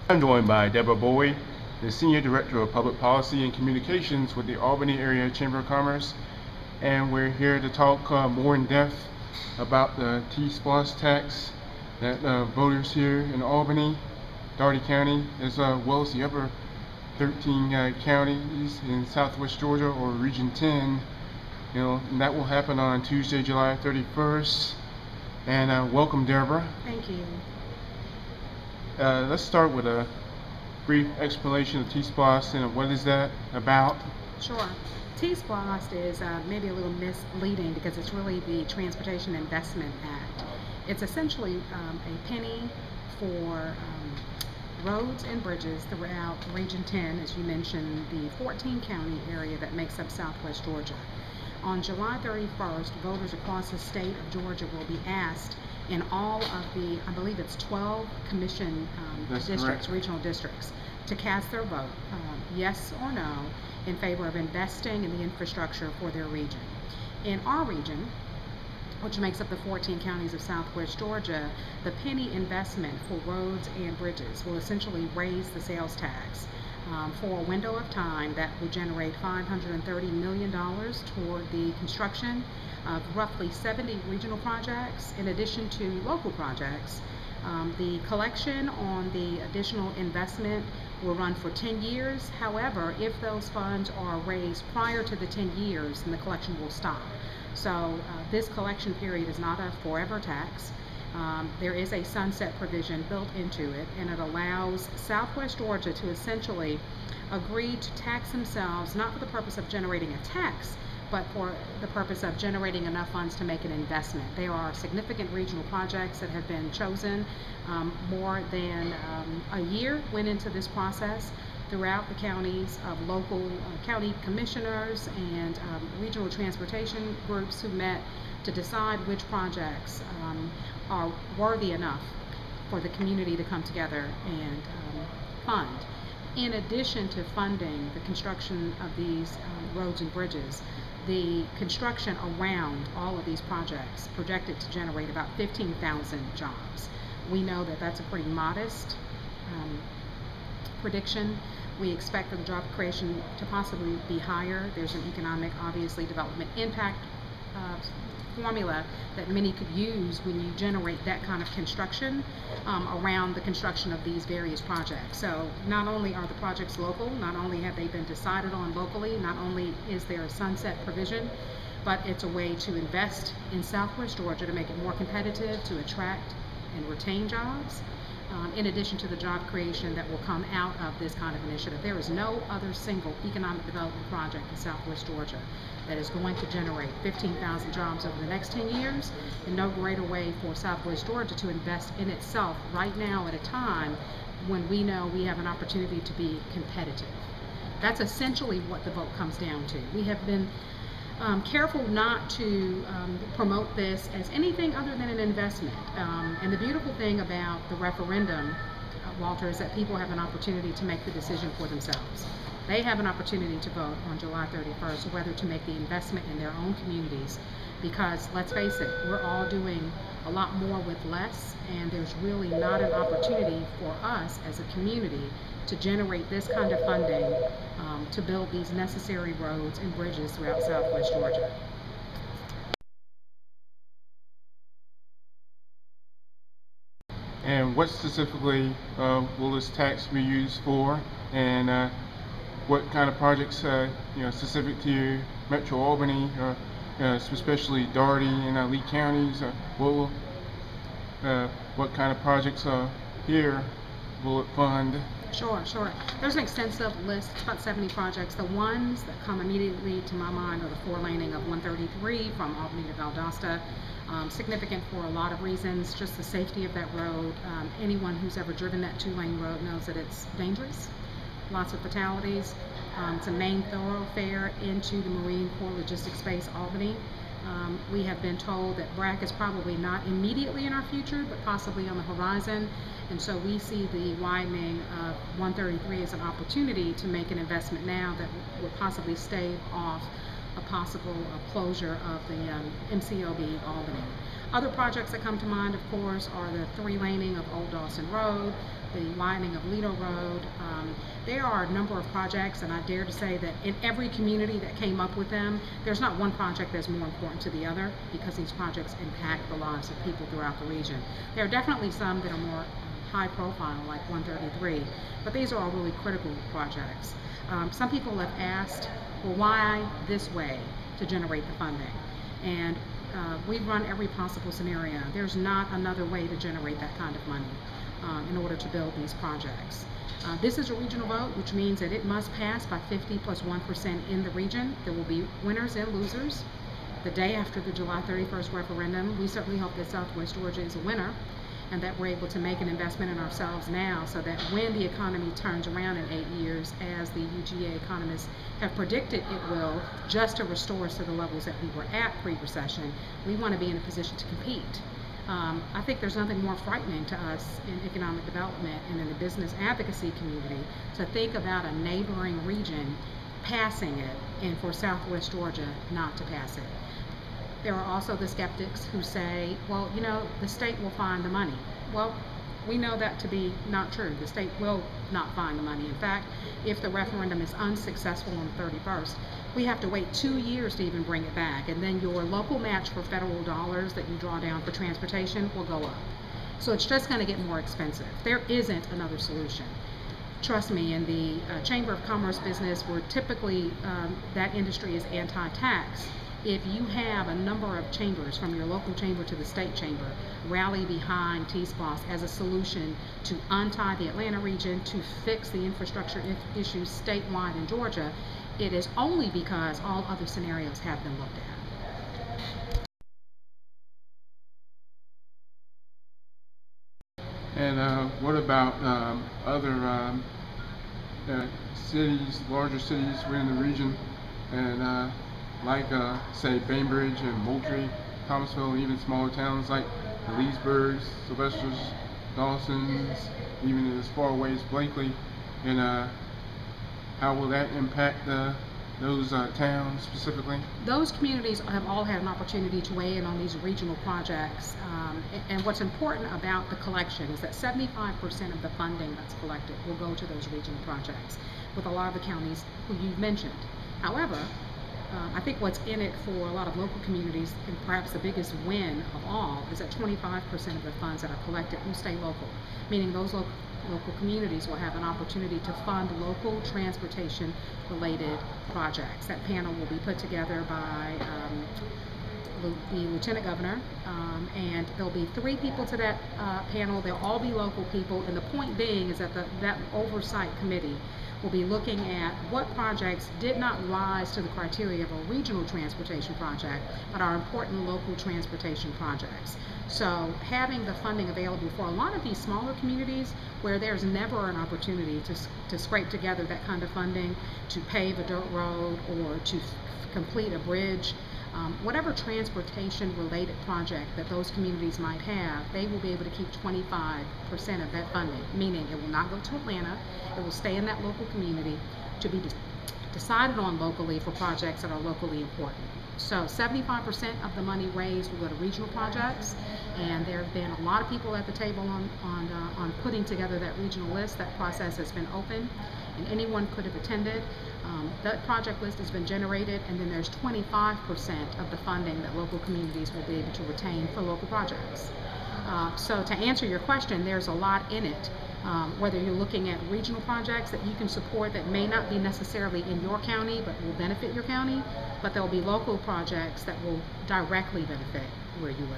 I'm joined by Deborah Bowie, the Senior Director of Public Policy and Communications with the Albany Area Chamber of Commerce, and we're here to talk more in depth about the T-SPLOST tax that voters here in Albany, Dougherty County, as well as the other 13 counties in Southwest Georgia or Region 10, and that will happen on Tuesday, July 31st. And welcome, Deborah. Thank you. Let's start with a brief explanation of T-SPLOST and what is that about? Sure. T-SPLOST is maybe a little misleading because it's really the Transportation Investment Act. It's essentially a penny for roads and bridges throughout Region 10, as you mentioned, the 14 county area that makes up Southwest Georgia. On July 31st, voters across the state of Georgia will be asked in all of the, I believe it's 12 commission districts, correct. Regional districts, to cast their vote, yes or no, in favor of investing in the infrastructure for their region. In our region, which makes up the 14 counties of Southwest Georgia, the penny investment for roads and bridges will essentially raise the sales tax for a window of time that will generate $530 million toward the construction of roughly 70 regional projects in addition to local projects. The collection on the additional investment will run for 10 years. However, if those funds are raised prior to the 10 years, then the collection will stop. So this collection period is not a forever tax. There is a sunset provision built into it, and it allows Southwest Georgia to essentially agree to tax themselves, not for the purpose of generating a tax, but for the purpose of generating enough funds to make an investment. There are significant regional projects that have been chosen. More than a year went into this process throughout the counties of local county commissioners and regional transportation groups who met to decide which projects are worthy enough for the community to come together and fund. In addition to funding the construction of these roads and bridges, the construction around all of these projects projected to generate about 15,000 jobs. We know that that's a pretty modest prediction. We expect the job creation to possibly be higher. There's an economic, obviously, development impact formula that many could use when you generate that kind of construction around the construction of these various projects. So not only are the projects local, not only have they been decided on locally, not only is there a sunset provision, but it's a way to invest in Southwest Georgia to make it more competitive, to attract and retain jobs, in addition to the job creation that will come out of this kind of initiative. There is no other single economic development project in Southwest Georgia that is going to generate 15,000 jobs over the next 10 years, and no greater way for Southwest Georgia to invest in itself right now at a time when we know we have an opportunity to be competitive. That's essentially what the vote comes down to. We have been careful not to promote this as anything other than an investment. And the beautiful thing about the referendum, Walter, is that people have an opportunity to make the decision for themselves. They have an opportunity to vote on July 31st whether to make the investment in their own communities, because let's face it, we're all doing a lot more with less, and there's really not an opportunity for us as a community to generate this kind of funding to build these necessary roads and bridges throughout Southwest Georgia. And what specifically will this tax be used for, and what kind of projects, specific to Metro Albany, especially Dougherty and Lee counties? What kind of projects here will it fund? Sure. There's an extensive list. It's about 70 projects. The ones that come immediately to my mind are the 4-laning of 133 from Albany to Valdosta. Significant for a lot of reasons, just the safety of that road. Anyone who's ever driven that 2-lane road knows that it's dangerous. Lots of fatalities. It's a main thoroughfare into the Marine Corps Logistics Base, Albany. We have been told that BRAC is probably not immediately in our future, but possibly on the horizon. And so we see the widening of 133 as an opportunity to make an investment now that would possibly stave off a possible closure of the MCLB Albany. Other projects that come to mind, of course, are the 3-laning of Old Dawson Road, the widening of Lido Road. There are a number of projects, and I dare to say that in every community that came up with them, there's not one project that's more important to the other, because these projects impact the lives of people throughout the region. There are definitely some that are more high profile, like 133, but these are all really critical projects. Some people have asked, well, why this way to generate the funding? And we've run every possible scenario. There's not another way to generate that kind of money in order to build these projects. This is a regional vote, which means that it must pass by 50 plus 1% in the region. There will be winners and losers. The day after the July 31st referendum, we certainly hope that Southwest Georgia is a winner, and that we're able to make an investment in ourselves now, so that when the economy turns around in 8 years, as the UGA economists have predicted it will, just to restore us to the levels that we were at pre-recession, we want to be in a position to compete. I think there's nothing more frightening to us in economic development and in the business advocacy community to think about a neighboring region passing it and for Southwest Georgia not to pass it. There are also the skeptics who say, well, you know, the state will find the money. Well, we know that to be not true. The state will not find the money. In fact, if the referendum is unsuccessful on the 31st, we have to wait 2 years to even bring it back. And then your local match for federal dollars that you draw down for transportation will go up. So it's just going to get more expensive. There isn't another solution. Trust me, in the Chamber of Commerce business, where typically that industry is anti-tax, if you have a number of chambers, from your local chamber to the state chamber, rally behind T-SPLOST as a solution to untie the Atlanta region, to fix the infrastructure issues statewide in Georgia, it is only because all other scenarios have been looked at. And what about other cities, larger cities within the region, and like say Bainbridge and Moultrie, Thomasville, and even smaller towns like Leesburg, Sylvester's, Dawson's, even as far away as Blakely, and how will that impact those towns specifically? Those communities have all had an opportunity to weigh in on these regional projects, and what's important about the collection is that 75% of the funding that's collected will go to those regional projects, with a lot of the counties who you've mentioned. However, I think what's in it for a lot of local communities, and perhaps the biggest win of all, is that 25% of the funds that are collected will stay local, meaning those local communities will have an opportunity to fund local transportation related projects. That panel will be put together by the Lieutenant Governor, and there'll be 3 people to that panel. They'll all be local people, and the point being is that that oversight committee will be looking at what projects did not rise to the criteria of a regional transportation project, but are important local transportation projects. So having the funding available for a lot of these smaller communities where there's never an opportunity to scrape together that kind of funding to pave a dirt road or to complete a bridge, whatever transportation related project that those communities might have, they will be able to keep 25% of that funding, meaning it will not go to Atlanta, it will stay in that local community to be decided on locally for projects that are locally important. So 75% of the money raised will go to regional projects, and there have been a lot of people at the table on putting together that regional list. That process has been open, and anyone could have attended. That project list has been generated, and then there's 25% of the funding that local communities will be able to retain for local projects. So to answer your question, there's a lot in it. Whether you're looking at regional projects that you can support that may not be necessarily in your county but will benefit your county, but there will be local projects that will directly benefit where you live.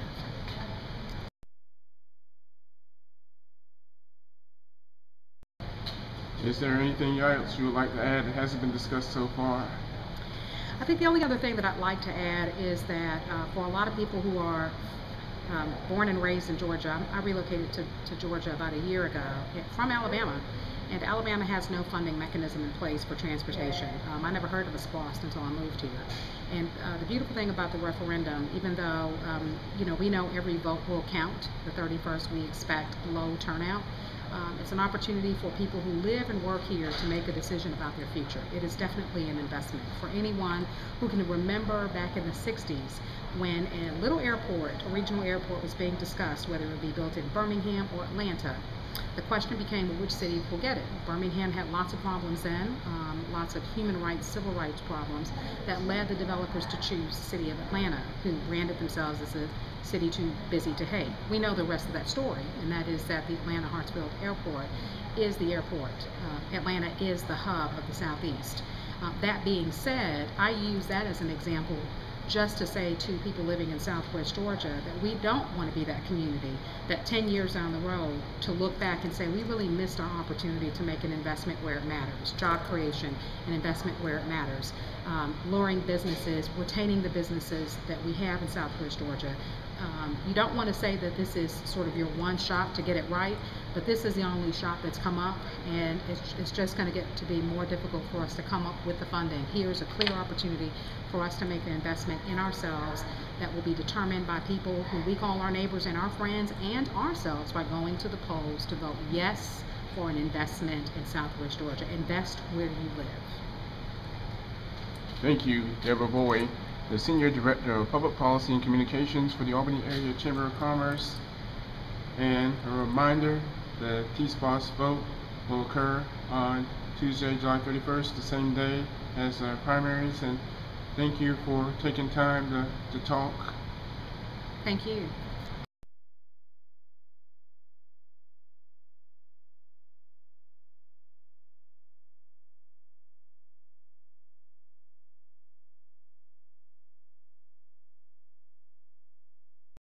Is there anything else you would like to add that hasn't been discussed so far? I think the only other thing that I'd like to add is that for a lot of people who are born and raised in Georgia, I relocated to Georgia about a year ago from Alabama, and Alabama has no funding mechanism in place for transportation. I never heard of a SPLOST until I moved here. And the beautiful thing about the referendum, even though we know every vote will count, the 31st we expect low turnout, it's an opportunity for people who live and work here to make a decision about their future. It is definitely an investment for anyone who can remember back in the 60s when a little airport, a regional airport, was being discussed, whether it would be built in Birmingham or Atlanta. The question became, well, which city will get it? Birmingham had lots of problems then, lots of human rights, civil rights problems that led the developers to choose the city of Atlanta, who branded themselves as a city too busy to hate. We know the rest of that story, and that is that the Atlanta Hartsfield Airport is the airport. Atlanta is the hub of the Southeast. That being said, I use that as an example just to say to people living in Southwest Georgia that we don't want to be that community that 10 years down the road to look back and say we really missed our opportunity to make an investment where it matters, job creation, an investment where it matters, luring businesses, retaining the businesses that we have in Southwest Georgia. You don't want to say that this is sort of your one shot to get it right, but this is the only shot that's come up, and it's just going to get to be more difficult for us to come up with the funding. Here's a clear opportunity for us to make an investment in ourselves that will be determined by people who we call our neighbors and our friends, and ourselves by going to the polls to vote yes for an investment in Southwest Georgia. Invest where you live. Thank you, Deborah Bowie, the Senior Director of Public Policy and Communications for the Albany Area Chamber of Commerce. And a reminder, the T-SPLOST vote will occur on Tuesday, July 31st, the same day as the primaries. And thank you for taking time to talk. Thank you.